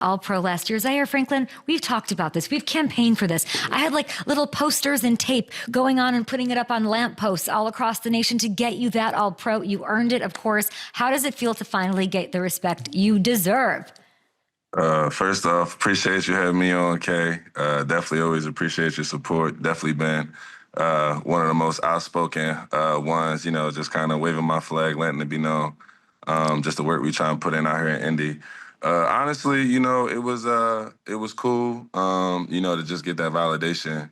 All-Pro last year. Zaire Franklin, we've talked about this. We've campaigned for this. I had like little posters and tape going on and putting it up on lampposts all across the nation to get you that All-Pro. You earned it, of course. How does it feel to finally get the respect you deserve? First off, appreciate you having me on, Kay. Definitely always appreciate your support. Definitely been one of the most outspoken ones, just kind of waving my flag, letting it be known. Just the work we try and put in out here in Indy. Honestly, it was cool, to just get that validation,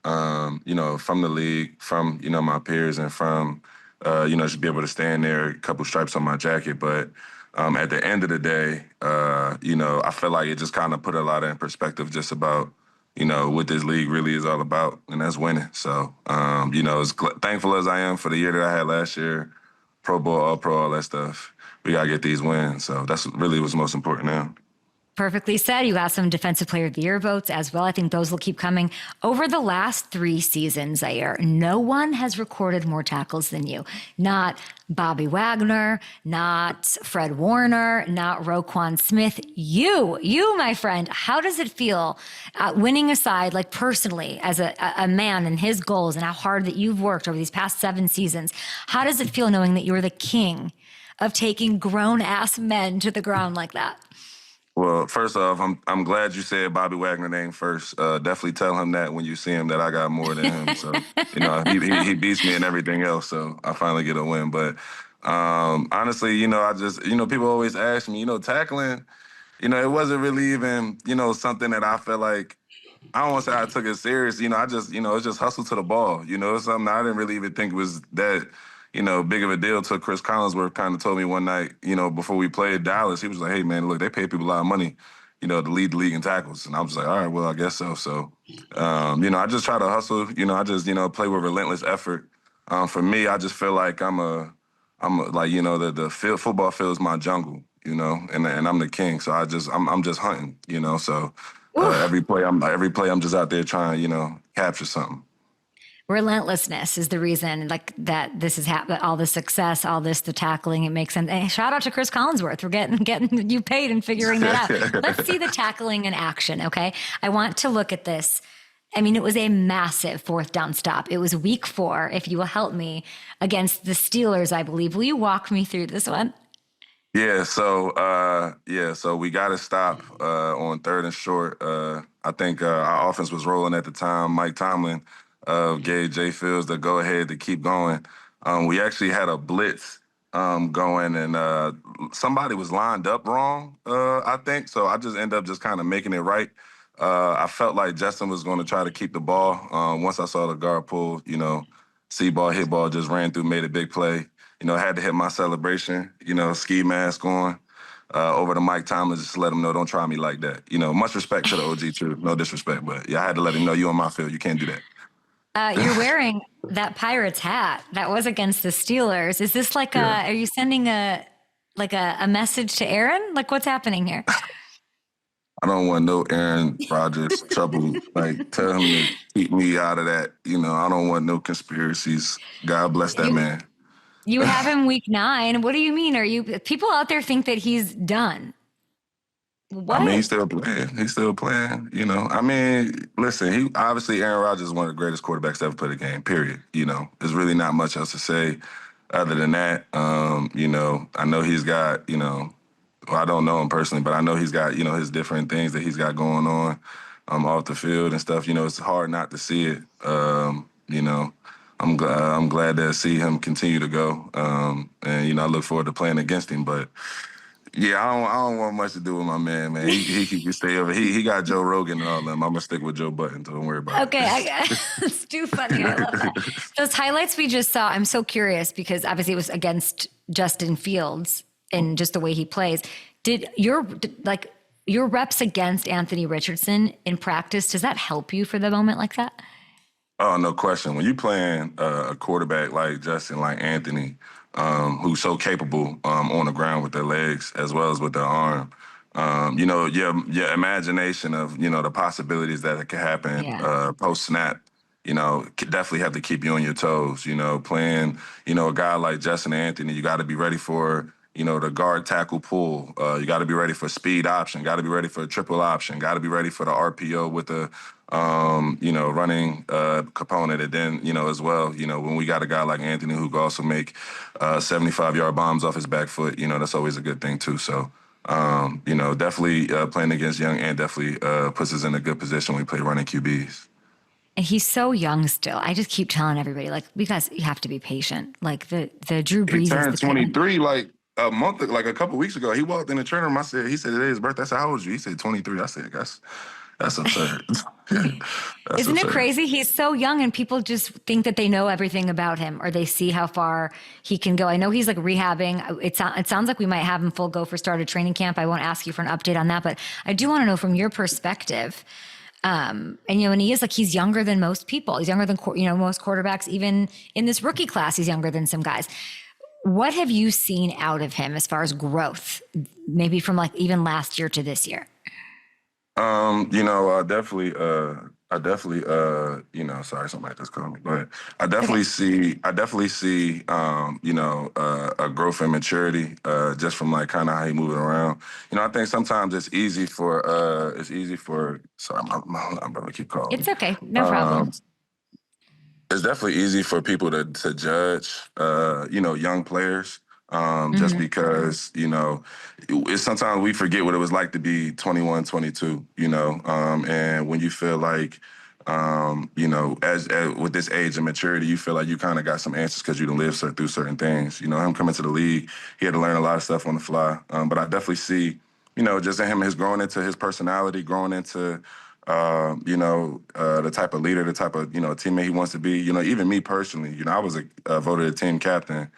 from the league, from, my peers, and from, just be able to stand there, a couple stripes on my jacket. But at the end of the day, I feel like it just kind of put a lot in perspective just about, what this league really is all about, and that's winning. So, as thankful as I am for the year that I had last year, Pro Bowl, All-Pro, all that stuff, we got to get these wins. So that's really what's most important now. Perfectly said. You got some Defensive Player of the Year votes as well. I think those will keep coming. Over the last 3 seasons, Zaire, no one has recorded more tackles than you. Not Bobby Wagner, not Fred Warner, not Roquan Smith. You, my friend, how does it feel winning aside, like personally, as a man and his goals and how hard that you've worked over these past 7 seasons? How does it feel knowing that you're the king of taking grown-ass men to the ground like that? Well, first off, I'm glad you said Bobby Wagner name first. Definitely tell him that when you see him that I got more than him. So, he beats me in everything else. So I finally get a win. But honestly, I just, people always ask me, tackling, it wasn't really even, something that I felt like, I don't want to say I took it serious. I just, it's just hustle to the ball. It's something I didn't really even think was that, big of a deal till Chris Collinsworth kind of told me one night, before we played Dallas, he was like, hey, man, look, they pay people a lot of money, to lead the league in tackles. And I was like, all right, well, I guess so. So, I just try to hustle. I just, play with relentless effort. For me, I just feel like I'm like, the field, football field is my jungle, and I'm the king. So I'm just hunting, so every play I'm just out there trying, capture something. Relentlessness is the reason, like, that this has happened. All the success, all this, the tackling, it makes sense. And shout out to Chris Collinsworth for getting you paid and figuring that out. Let's see the tackling in action, okay? I want to look at this. I mean, it was a massive 4th down stop. It was week 4, if you will help me, against the Steelers, I believe. Will you walk me through this one? Yeah, so we got to stop on 3rd and short. I think our offense was rolling at the time. Mike Tomlin gave Jay Fields the go-ahead to keep going. We actually had a blitz going, and somebody was lined up wrong, I think. So I just ended up just kind of making it right. I felt like Justin was going to try to keep the ball. Once I saw the guard pull, see ball, hit ball, just ran through, made a big play. Had to hit my celebration, ski mask on. Over to Mike Tomlin, just to let him know, don't try me like that. Much respect to the OG, too. No disrespect, but yeah, I had to let him know, you on my field. You can't do that. You're wearing that Pirates hat. That was against the Steelers. Is this like are you sending a message to Aaron? Like, what's happening here? I don't want no Aaron Rodgers trouble. Like, tell him to keep me out of that. I don't want no conspiracies. God bless that man. You have him week 9. What do you mean? People out there think that he's done? What? I mean, he's still playing. I mean, listen, obviously Aaron Rodgers is one of the greatest quarterbacks to ever play the game, period. There's really not much else to say other than that. I know he's got, well, I don't know him personally, but I know he's got, his different things that he's got going on off the field and stuff. It's hard not to see it. I'm glad to see him continue to go. And, I look forward to playing against him, but yeah, I don't want much to do with my man. He can stay over. He got Joe Rogan and all them. I'm gonna stick with Joe Button. Don't worry about it. Okay, it's too funny. I love that. Those highlights we just saw. I'm so curious because obviously it was against Justin Fields and just the way he plays. Did your reps against Anthony Richardson in practice? Does that help you for the moment like that? Oh, no question. When you're playing a quarterback like Justin, like Anthony, who's so capable on the ground with their legs as well as with their arm, your imagination of, the possibilities that it could happen post-snap, definitely have to keep you on your toes. Playing, a guy like Justin and Anthony, you got to be ready for, the guard tackle pull. You got to be ready for speed option. Got to be ready for a triple option. Got to be ready for the RPO with the running component. And then, as well, when we got a guy like Anthony who can also make 75-yard bombs off his back foot, that's always a good thing too. So, definitely playing against Young and definitely puts us in a good position when we play running QBs. And he's so young still. I just keep telling everybody, like, because you have to be patient. Like the Drew Brees. He is turned the 23 like a couple weeks ago. He walked in the training room. He said, "Today is his birthday." I said, "How old are you?" He said, 23. I said, that's absurd. That's Isn't it absurd. crazy? He's so young and people just think that they know everything about him or they see how far he can go. I know he's like rehabbing. It sounds like we might have him full go for start of training camp. I won't ask you for an update on that, but I do want to know from your perspective. And he is he's younger than most people. He's younger than, most quarterbacks, even in this rookie class, he's younger than some guys. What have you seen out of him as far as growth, maybe from even last year to this year? I definitely, sorry, somebody just called me, but I definitely see, a growth and maturity, just from kind of how he moving around. I think sometimes it's easy for, sorry, my brother keep calling me. It's okay. No problem. It's definitely easy for people to judge, young players, just because, it's sometimes we forget what it was like to be 21, 22, and when you feel like, as with this age and maturity, you feel like you kind of got some answers because you done lived through certain things. Him coming to the league, he had to learn a lot of stuff on the fly. But I definitely see, just in him, his growing into his personality, growing into, the type of leader, the type of, teammate he wants to be. Even me personally, I was voted a team captain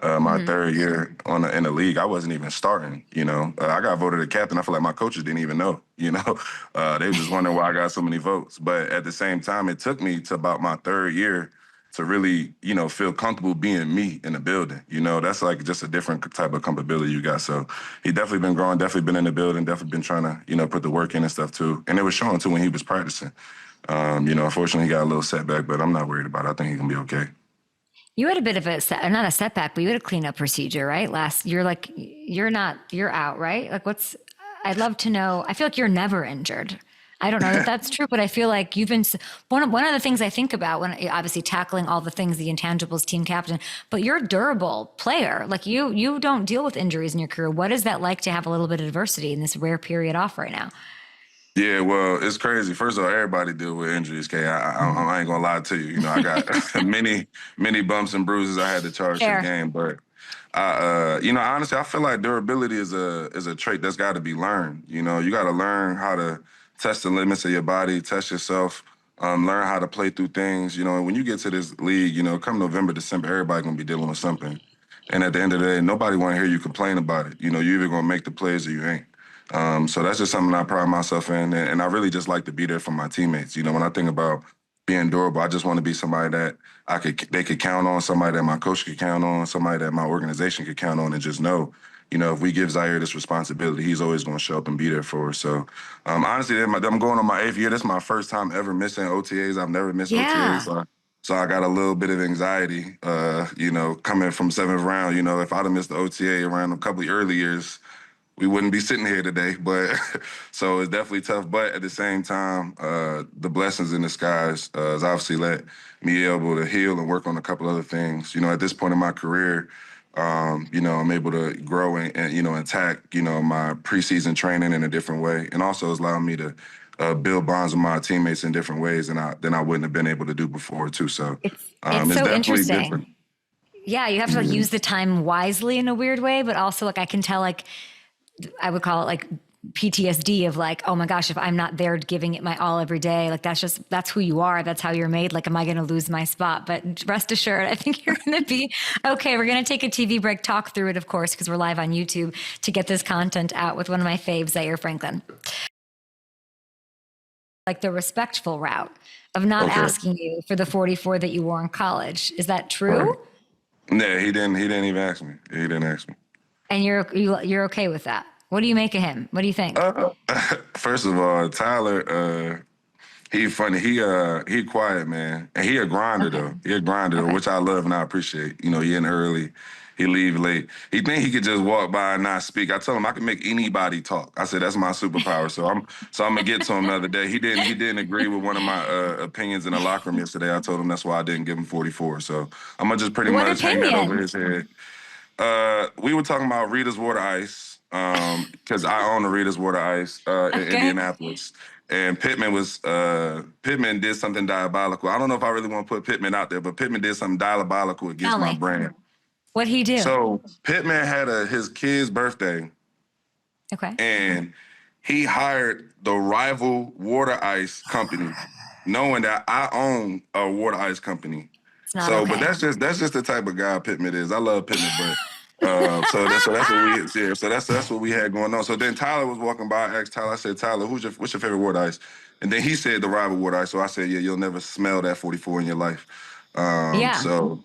my third year in the league. I wasn't even starting, I got voted a captain. I feel like my coaches didn't even know, they were just wondering why I got so many votes. But at the same time, it took me to about my third year to really, feel comfortable being me in the building. That's just a different type of comfortability you got. So he definitely been growing, definitely been in the building, definitely been trying to, put the work in and stuff too. And it was showing too when he was practicing. Unfortunately he got a little setback, but I'm not worried about it. I think he's gonna be okay. You had a bit of not a setback, but you had a cleanup procedure, right? You're out, right? I'd love to know. I feel like you're never injured. I don't know that that's true, but I feel like you've been one of the things I think about when obviously tackling all the things, the intangibles, team captain, but you're a durable player. You don't deal with injuries in your career. What is that like to have a little bit of adversity in this rare period off right now? Yeah, well, it's crazy. First of all, everybody deal with injuries, Kay. I ain't gonna lie to you. I got many bumps and bruises I had to charge to the game, but honestly, I feel like durability is a trait that's got to be learned. You got to learn how to test the limits of your body, test yourself, learn how to play through things. And when you get to this league, come November, December, everybody gonna be dealing with something. And at the end of the day, nobody want to hear you complain about it. You're either gonna make the plays or you ain't. So that's just something I pride myself in, and I really just like to be there for my teammates. When I think about being durable, I just want to be somebody that they could count on, somebody that my coach could count on, somebody that my organization could count on, and just know, if we give Zaire this responsibility, he's always going to show up and be there for us. So, honestly, I'm going on my 8th year. This is my first time ever missing OTAs. I've never missed OTAs. So I got a little bit of anxiety, coming from 7th round. If I'd have missed the OTA around a couple of early years, we wouldn't be sitting here today. But so it's definitely tough. But at the same time, the blessings in disguise has obviously let me able to heal and work on a couple other things. At this point in my career, I'm able to grow and attack, my preseason training in a different way. And also it's allowing me to build bonds with my teammates in different ways than I wouldn't have been able to do before too. So It's it's so definitely interesting. different. Yeah, you have to use the time wisely in a weird way, but also I can tell I would call it PTSD of oh my gosh, if I'm not there giving it my all every day, that's who you are. That's how you're made. Am I going to lose my spot? But rest assured, I think you're going to be okay. We're going to take a TV break, talk through it, of course, because we're live on YouTube to get this content out with one of my faves, Zaire Franklin. The respectful route of not asking you for the 44 that you wore in college. Is that true? Right. Yeah, he didn't even ask me. He didn't ask me. And you're okay with that? What do you make of him? What do you think? First of all, Tyler, he funny. He quiet, man. And he a grinder, though. He a grinder, which I love and I appreciate. He in early. he leave late. He think he could just walk by and not speak. I told him I can make anybody talk. I said that's my superpower. So I'm gonna get to him the other day. He didn't agree with one of my opinions in the locker room yesterday. I told him that's why I didn't give him 44. So I'm gonna just pretty What much hang that over opinion? his head. We were talking about Rita's Water Ice, because I own the Rita's Water Ice in Okay. Indianapolis. And Pittman did something diabolical. I don't know if I really want to put Pittman out there, but Pittman did something diabolical against Tell my me. brand. What'd he do? So Pittman had his kid's birthday, Okay. and he hired the rival water ice company, knowing that I own a water ice company. It's not So, okay. but that's just the type of guy Pittman is. I love Pittman, but so that's what we yeah. So that's what we had going on. So then Tyler was walking by. I asked Tyler. I said, Tyler, what's your favorite water ice? And then he said the rival water ice. So I said, yeah, you'll never smell that 44 in your life. Yeah. Now It's yeah. So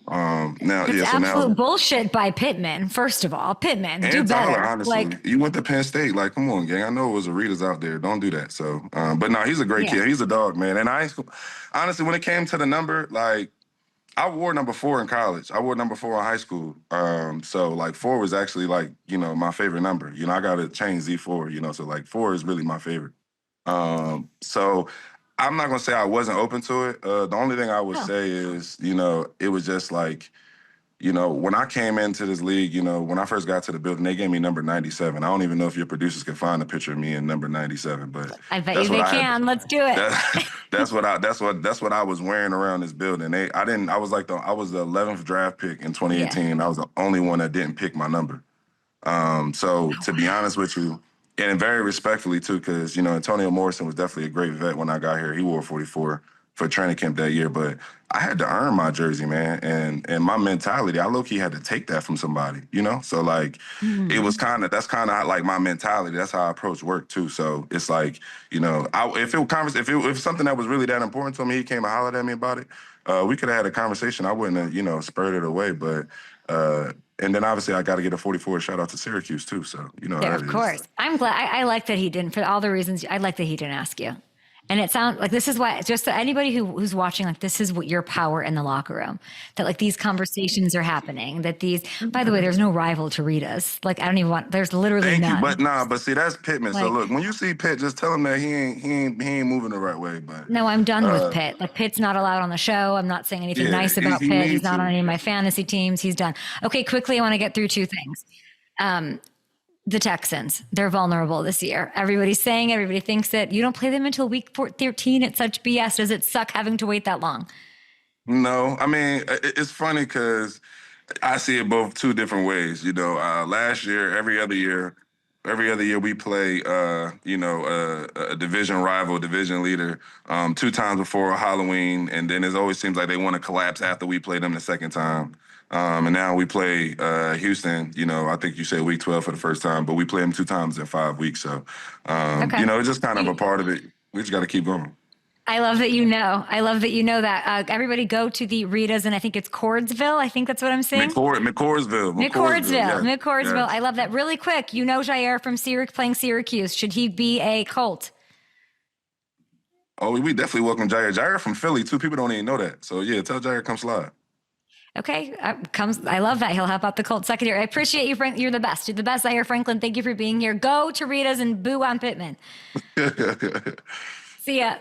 absolute now bullshit by Pittman. First of all, Pittman, do and better. Tyler, honestly, Like, you went to Penn State. Like, come on, gang. I know it was a Ritas out there. Don't do that. So, but no, he's a great yeah. kid. He's a dog, man. And honestly, when it came to the number, like, I wore number 4 in college. I wore number 4 in high school. So like 4 was actually like, my favorite number. I got to change Z4, so like 4 is really my favorite. So I'm not going to say I wasn't open to it. The only thing I would say is, it was just like, when I came into this league, when I first got to the building, they gave me number 97. I don't even know if your producers can find a picture of me in number 97, but I bet that's you what they I had. can. Let's do it. That's what I was wearing around this building. I was the 11th draft pick in 2018. Yeah. I was the only one that didn't pick my number. So to be honest with you, and very respectfully too, because Antonio Morrison was definitely a great vet when I got here. He wore 44 for training camp that year, but I had to earn my jersey, man, and my mentality. I low key had to take that from somebody, So like, it was that's kind of like my mentality. That's how I approach work too. So it's like, if it was something that was really that important to me, he came and hollered at me about it. We could have had a conversation. I wouldn't have, spurred it away, but. And then obviously I got to get a 44 shout out to Syracuse too. So, Yeah, of course. I'm glad. I like that he didn't, for all the reasons. I like that he didn't ask you. And it sounds like this is why, just so anybody who's watching, like, this is what your power in the locker room, that like these conversations are happening, that by the way, there's no rival to Rita's. Like, I don't even there's literally Thank none. you. But see, that's Pittman. So look, when you see Pitt, just tell him that he ain't moving the right way. But no, I'm done with Pitt. Like, Pitt's not allowed on the show. I'm not saying anything nice about Pitt. He's not on any of my fantasy teams. He's done. Okay, quickly, I want to get through 2 things. The Texans, they're vulnerable this year. Everybody thinks that you don't play them until week 13. It's such BS. Does it suck having to wait that long? No, I mean, it's funny because I see it both 2 different ways. Last year, every other year we play, a division rival, division leader, 2 times before Halloween, and then it always seems like they want to collapse after we play them the second time. And now we play Houston. I think you said week 12 for the first time, but we play them 2 times in 5 weeks. So, it's just kind of a part of it. We just got to keep going. I love that you know. That. Everybody go to the Rita's, and I think it's Cordsville. I think that's what I'm saying. McCordsville. McCordsville. I love that. Really quick, Zaire from playing Syracuse. Should he be a Colt? Oh, we definitely welcome Zaire. Zaire from Philly, too. People don't even know that. So, yeah, tell Zaire come slide. Okay, I love that. He'll help out the Colt secondary. I appreciate you, Frank. You're the best. You're the best, Zaire Franklin. Thank you for being here. Go to Rita's and boo on Pittman. See ya.